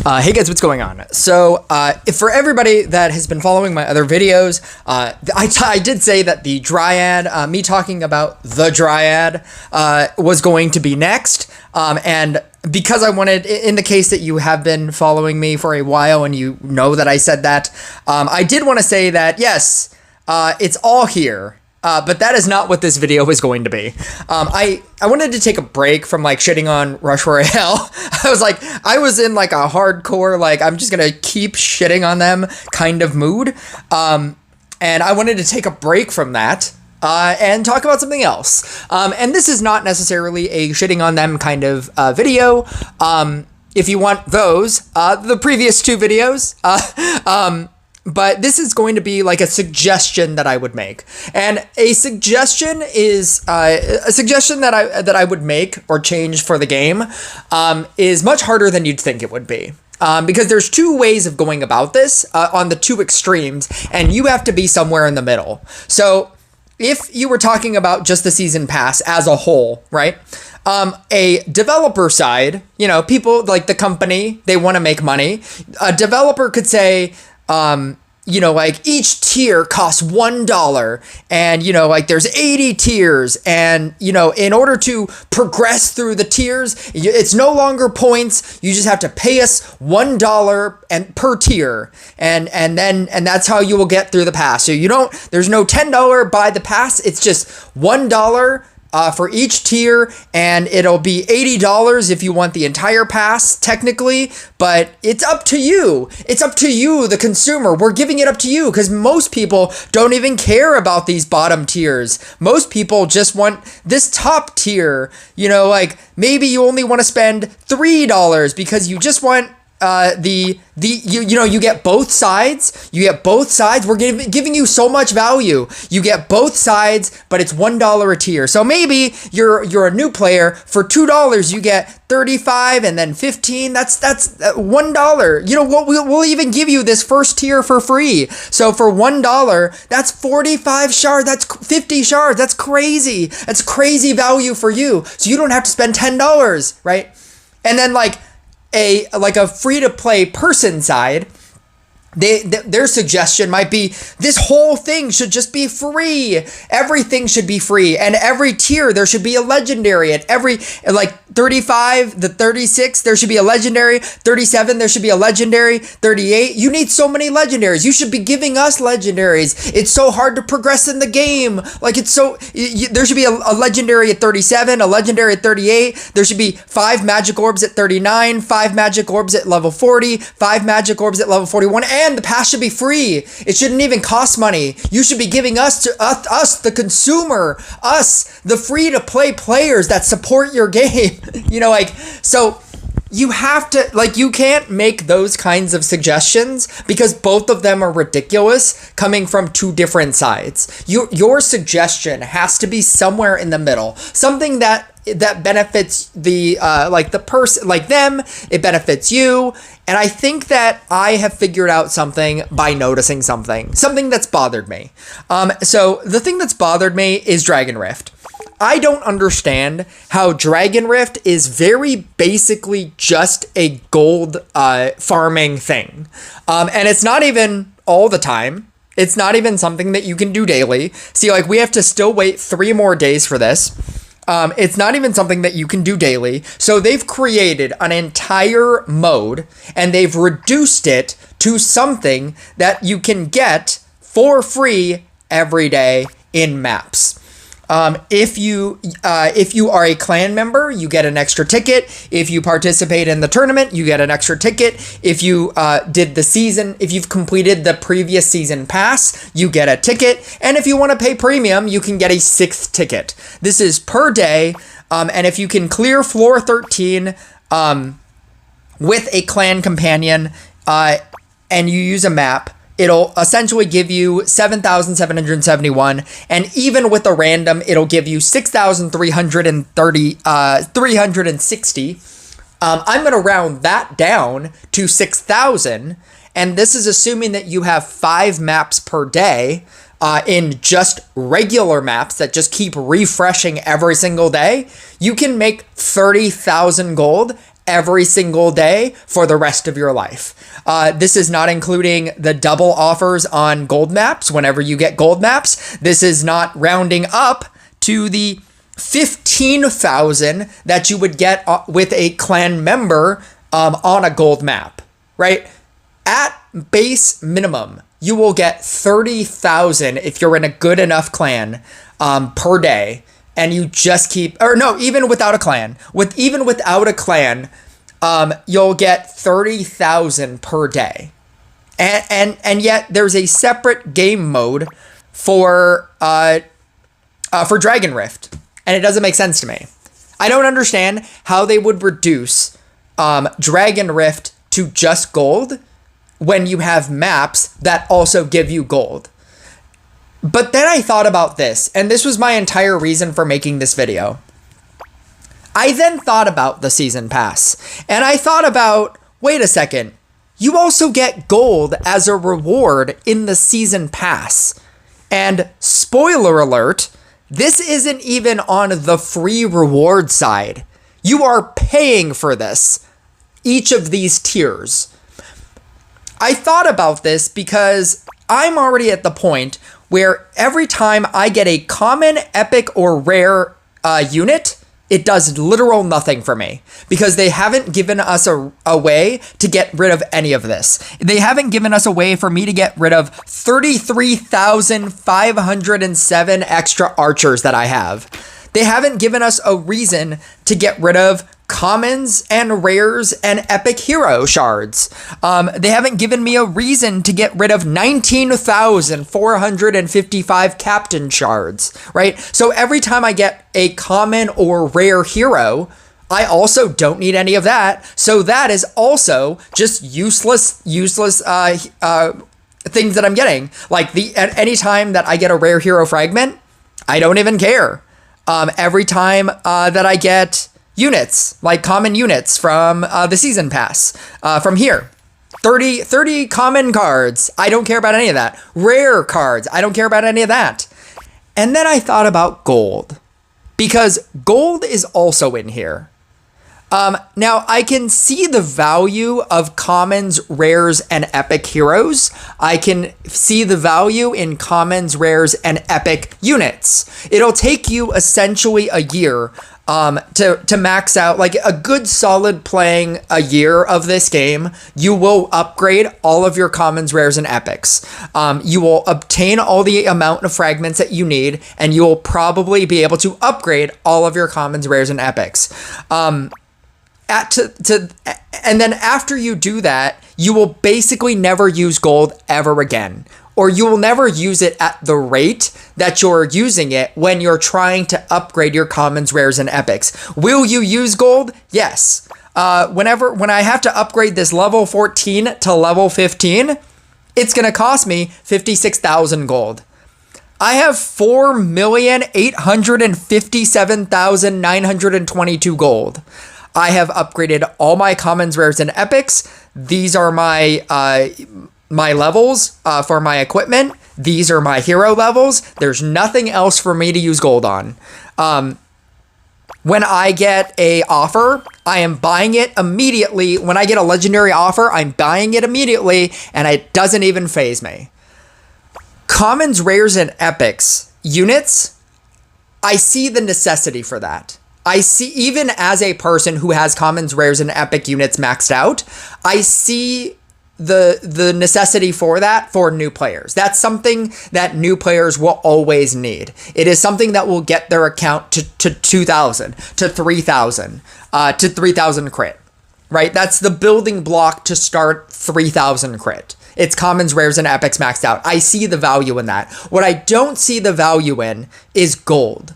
Hey guys, what's going on? So, if for everybody that has been following my other videos, I did say that the Dryad, me talking about the Dryad, was going to be next. And because I wanted, in the case that you have been following me for a while and you know that I said that, I did want to say that, yes, it's all here. But that is not what this video is going to be. I wanted to take a break from like shitting on Rush Royale. I was in like a hardcore, like I'm just gonna keep shitting on them kind of mood. And I wanted to take a break from that and talk about something else. And this is not necessarily a shitting on them kind of video. If you want those, the previous two videos, but this is going to be like a suggestion that I would make. And a suggestion is a suggestion that I would make or change for the game is much harder than you'd think it would be. Because there's two ways of going about this on the two extremes, and you have to be somewhere in the middle. So if you were talking about just the season pass as a whole, right? A developer side, you know, people like the company, they want to make money. A developer could say, you know, like each tier costs $1 and, you know, like there's 80 tiers and, you know, in order to progress through the tiers, it's no longer points. You just have to pay us $1 and per tier. And that's how you will get through the pass. So there's no $10 buy the pass. It's just $1 for each tier, and it'll be $80 if you want the entire pass, technically, but it's up to you. It's up to you, the consumer. We're giving it up to you because most people don't even care about these bottom tiers. Most people just want this top tier. You know, like maybe you only want to spend $3 because you just want you get both sides. You get both sides. We're giving you so much value. You get both sides, but it's $1 a tier. So maybe you're a new player. For $2, you get 35 and then 15. That's $1. You know what? We'll even give you this first tier for free. So for $1, that's 45 shards. That's 50 shards. That's crazy. That's crazy value for you. So you don't have to spend $10, right? And then like a free-to-play person side, their suggestion might be this whole thing should just be free. Everything should be free, and every tier there should be a legendary. At every like 35, the 36, there should be a legendary. 37, there should be a legendary. 38, you need so many legendaries. You should be giving us legendaries. It's so hard to progress in the game. Like there should be a legendary at 37, a legendary at 38. There should be 5 magic orbs at 39, 5 magic orbs at level 40, 5 magic orbs at level 41. And the pass should be free. It shouldn't even cost money. You should be giving us the consumer, us, the free-to-play players that support your game. You know, like, so you have to, like, you can't make those kinds of suggestions because both of them are ridiculous coming from two different sides. Your suggestion has to be somewhere in the middle. Something that benefits the person, like them, it benefits you. And I think that I have figured out something by noticing something that's bothered me. So the thing that's bothered me is Dragon Rift. I don't understand how Dragon Rift is very basically just a gold farming thing. And it's not even all the time. It's not even something that you can do daily. See, like, we have to still wait 3 more days for this. It's not even something that you can do daily. So they've created an entire mode and they've reduced it to something that you can get for free every day in maps. If you are a clan member, you get an extra ticket. If you participate in the tournament, you get an extra ticket. If you if you've completed the previous season pass, you get a ticket. And if you want to pay premium, you can get a 6th ticket. This is per day. And if you can clear floor 13 with a clan companion and you use a map, it'll essentially give you 7,771, and even with a random, it'll give you 360. I'm going to round that down to 6,000, and this is assuming that you have 5 maps per day in just regular maps that just keep refreshing every single day. You can make 30,000 gold every single day for the rest of your life. This is not including the double offers on gold maps whenever you get gold maps. This is not rounding up to the 15,000 that you would get with a clan member on a gold map, right? At base minimum, you will get 30,000 if you're in a good enough clan per day, and you just keep, or no, even without a clan, you'll get 30,000 per day, and yet there's a separate game mode for Dragon Rift, and it doesn't make sense to me. I don't understand how they would reduce Dragon Rift to just gold when you have maps that also give you gold. But then I thought about this, and this was my entire reason for making this video. I then thought about the season pass, and I thought about, wait a second, you also get gold as a reward in the season pass. And spoiler alert, this isn't even on the free reward side. You are paying for this, each of these tiers. I thought about this because I'm already at the point where every time I get a common, epic, or rare unit, it does literal nothing for me because they haven't given us a way to get rid of any of this. They haven't given us a way for me to get rid of 33,507 extra archers that I have. They haven't given us a reason to get rid of commons and rares and epic hero shards. They haven't given me a reason to get rid of 19,455 captain shards, right? So every time I get a common or rare hero, I also don't need any of that. So that is also just useless things that I'm getting. Like any time that I get a rare hero fragment, I don't even care. Every time that I get units, like common units from the season pass, from here, 30 common cards, I don't care about any of that. Rare cards, I don't care about any of that. And then I thought about gold, because gold is also in here. Now, I can see the value of commons, rares, and epic heroes. I can see the value in commons, rares, and epic units. It'll take you essentially a year to max out, like a good solid playing a year of this game. You will upgrade all of your commons, rares, and epics. You will obtain all the amount of fragments that you need, and you will probably be able to upgrade all of your commons, rares, and epics. And then after you do that, you will basically never use gold ever again. Or you will never use it at the rate that you're using it when you're trying to upgrade your commons, rares, and epics. Will you use gold? Yes. When I have to upgrade this level 14 to level 15, it's going to cost me 56,000 gold. I have 4,857,922 gold. I have upgraded all my commons, rares, and epics. These are my my levels for my equipment. These are my hero levels. There's nothing else for me to use gold on. When I get a offer, I am buying it immediately. When I get a legendary offer, I'm buying it immediately, and it doesn't even faze me. Commons, rares, and epics units, I see the necessity for that. I see, even as a person who has commons, rares, and epic units maxed out, I see the necessity for that for new players. That's something that new players will always need. It is something that will get their account to 2,000, to 3,000, to 3,000 crit, right? That's the building block to start 3,000 crit. It's commons, rares, and epics maxed out. I see the value in that. What I don't see the value in is gold.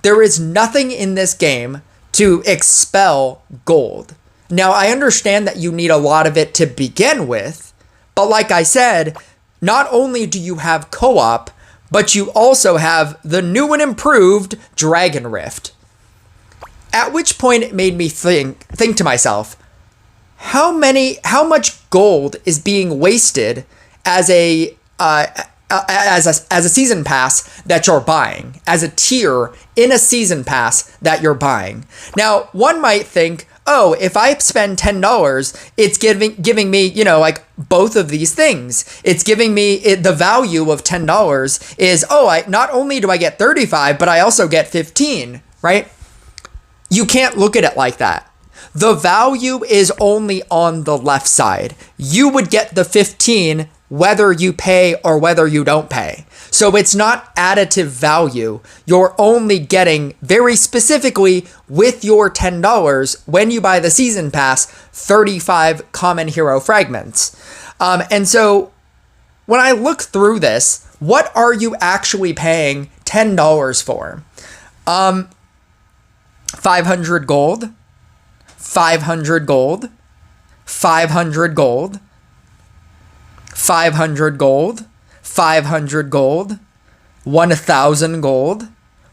There is nothing in this game to expel gold. Now, I understand that you need a lot of it to begin with, but like I said, not only do you have co-op, but you also have the new and improved Dragon Rift. At which point it made me think to myself, how much gold is being wasted as a season pass that you're buying, as a tier in a season pass that you're buying. Now, one might think, oh, if I spend $10, it's giving me, you know, like both of these things. It's giving me the value of $10 is, oh, I not only do I get 35, but I also get 15, right? You can't look at it like that. The value is only on the left side. You would get the 15 whether you pay or whether you don't pay. So it's not additive value. You're only getting very specifically with your $10 when you buy the season pass, 35 common hero fragments. And so when I look through this, what are you actually paying $10 for? 500 gold, 500 gold, 500 gold, 500 gold, 500 gold, 1,000 gold,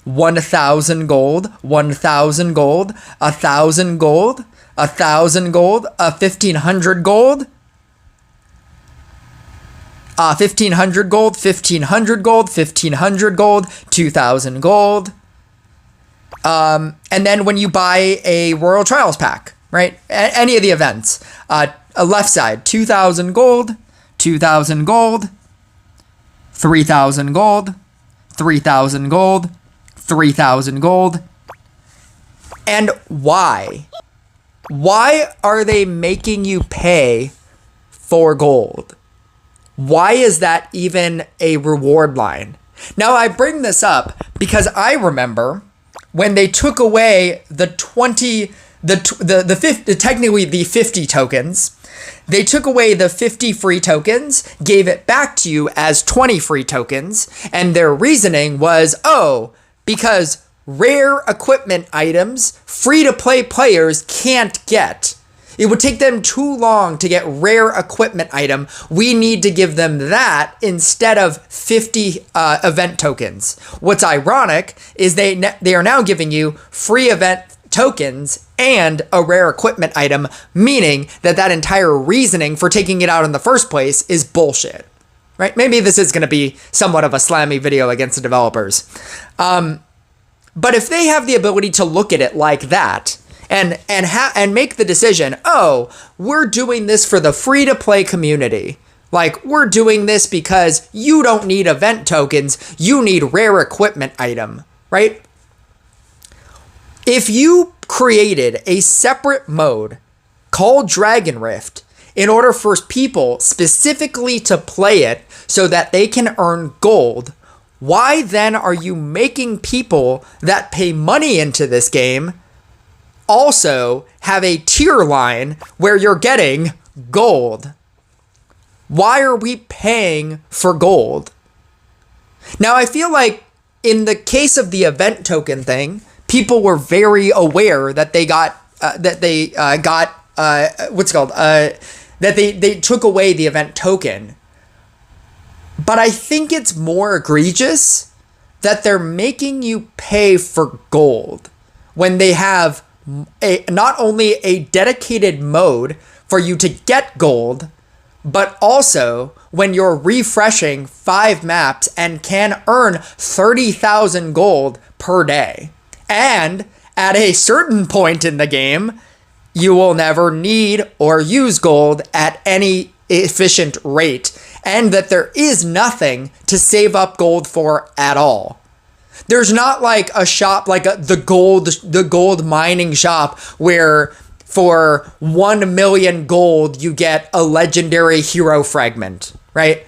1,000 gold, 1,000 gold, 1,000 gold, 1,000 gold, 1,500 gold, 1,500 gold, 1,500 gold, 1,500 gold, 2,000 gold. And then when you buy a Royal Trials pack, right? Any of the events, left side, 2,000 gold, 2,000 gold, 3,000 gold, 3,000 gold, 3,000 gold. And why? Why are they making you pay for gold? Why is that even a reward line? Now, I bring this up because I remember when they took away the 50, technically the 50 tokens, they took away the 50 free tokens, gave it back to you as 20 free tokens, and their reasoning was, oh, because rare equipment items free-to-play players can't get. It would take them too long to get rare equipment item. We need to give them that instead of 50 event tokens. What's ironic is they are now giving you free event tokens and a rare equipment item, meaning that entire reasoning for taking it out in the first place is bullshit, right? Maybe this is going to be somewhat of a slammy video against the developers. But if they have the ability to look at it like that and make the decision, oh, we're doing this for the free-to-play community. Like, we're doing this because you don't need event tokens, you need rare equipment item, right? If you created a separate mode called Dragon Rift in order for people specifically to play it so that they can earn gold, why then are you making people that pay money into this game also have a tier line where you're getting gold? Why are we paying for gold? Now, I feel like in the case of the event token thing, people were very aware that they they took away the event token. But I think it's more egregious that they're making you pay for gold when they have not only a dedicated mode for you to get gold, but also when you're refreshing 5 maps and can earn 30,000 gold per day. And at a certain point in the game, you will never need or use gold at any efficient rate, and that there is nothing to save up gold for at all. There's not like a shop like the gold mining shop where for 1 million gold you get a legendary hero fragment, right?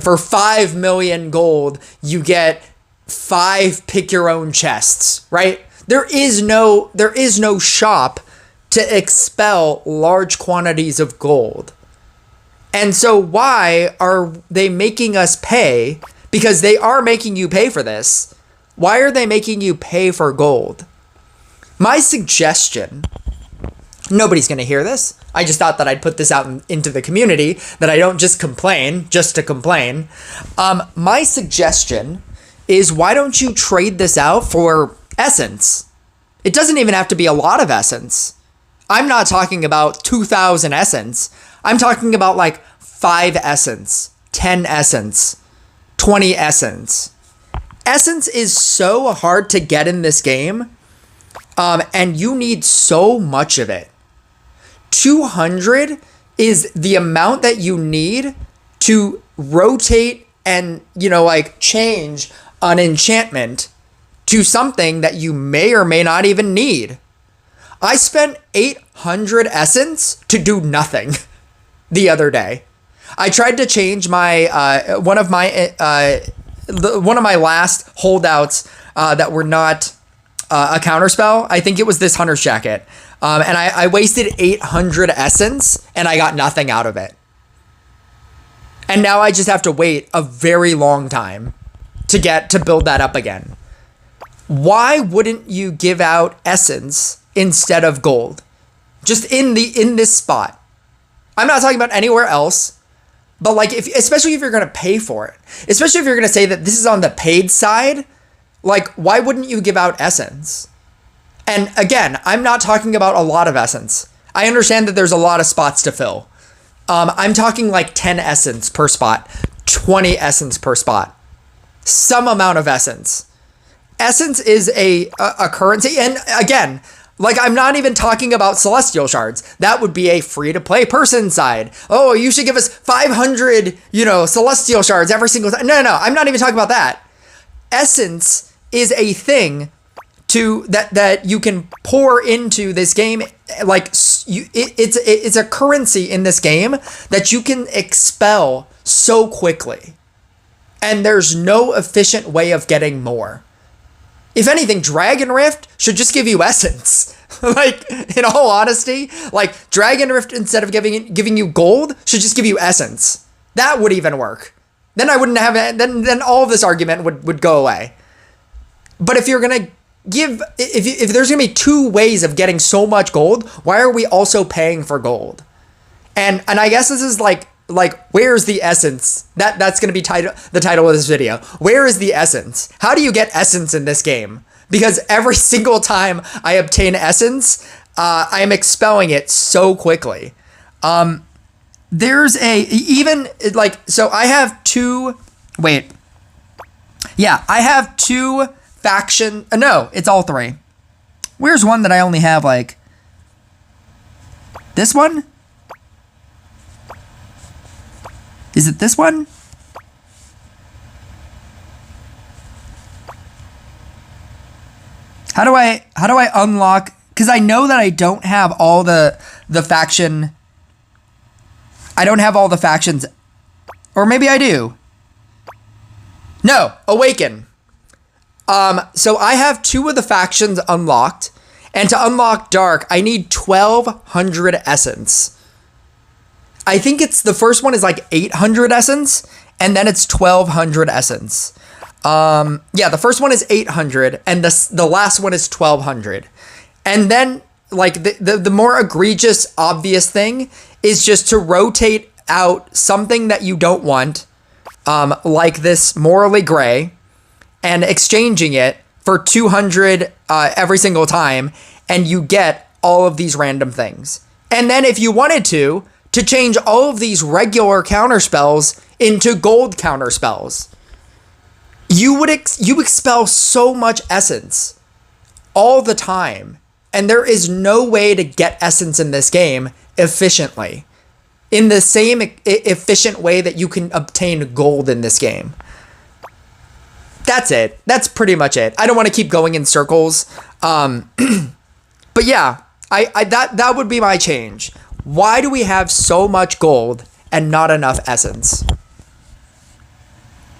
For 5 million gold you get 5 pick your own chests, right? There is no shop to expel large quantities of gold. And so why are they making us pay? Because they are making you pay for this. Why are they making you pay for gold? My suggestion, nobody's going to hear this. I just thought that I'd put this out into the community, that I don't just complain, just to complain. My suggestion is, why don't you trade this out for essence? It doesn't even have to be a lot of essence. I'm not talking about 2,000 essence. I'm talking about like 5 essence, 10 essence, 20 essence. Essence is so hard to get in this game. and you need so much of it. 200 is the amount that you need to rotate and, like change an enchantment to something that you may or may not even need. I spent 800 essence to do nothing the other day. I tried to change my one of my last holdouts that were not a counterspell. I think it was this Hunter's Jacket. And I wasted 800 essence and I got nothing out of it. And now I just have to wait a very long time to build that up again. Why wouldn't you give out essence instead of gold? Just in this spot. I'm not talking about anywhere else, but like especially if you're going to pay for it, especially if you're going to say that this is on the paid side, like why wouldn't you give out essence? And again, I'm not talking about a lot of essence. I understand that there's a lot of spots to fill. I'm talking like 10 essence per spot, 20 essence per spot, some amount of essence. Essence is a currency. And again, like I'm not even talking about celestial shards. That would be a free to play person side. Oh, you should give us 500, celestial shards every single time. No, I'm not even talking about that. Essence is a thing that you can pour into this game. Like it's a currency in this game that you can expel so quickly. And there's no efficient way of getting more. If anything, Dragon Rift should just give you essence. Like, in all honesty, like Dragon Rift, instead of giving you gold, should just give you essence. That would even work. Then I wouldn't have it. Then all of this argument would go away. But if you're gonna if there's gonna be two ways of getting so much gold, why are we also paying for gold? And I guess this is like where's the essence? That's gonna be the title of this video. Where is the essence? How do you get essence in this game? Because every single time I obtain essence, I am expelling it so quickly. There's so I have two. Wait. Yeah, I have two faction. No, it's all three. Where's one that I only have like this one? Is it this one? How do I unlock? Because I know that I don't have all the faction. I don't have all the factions, or maybe I do. No, Awaken. So I have two of the factions unlocked, and to unlock Dark, I need 1,200 essence. I think it's the first one is like 800 essence, and then it's 1,200 essence. Yeah, the first one is 800, and the last one is 1,200. And then, like, the more egregious, obvious thing is just to rotate out something that you don't want, like this Morally Gray, and exchanging it for 200 every single time, and you get all of these random things. And then if you wanted to change all of these regular counterspells into gold counterspells, you expel so much essence all the time, and there is no way to get essence in this game efficiently, in the same efficient way that you can obtain gold in this game. That's it. That's pretty much it. I don't want to keep going in circles, but yeah, that would be my change. Why do we have so much gold and not enough essence?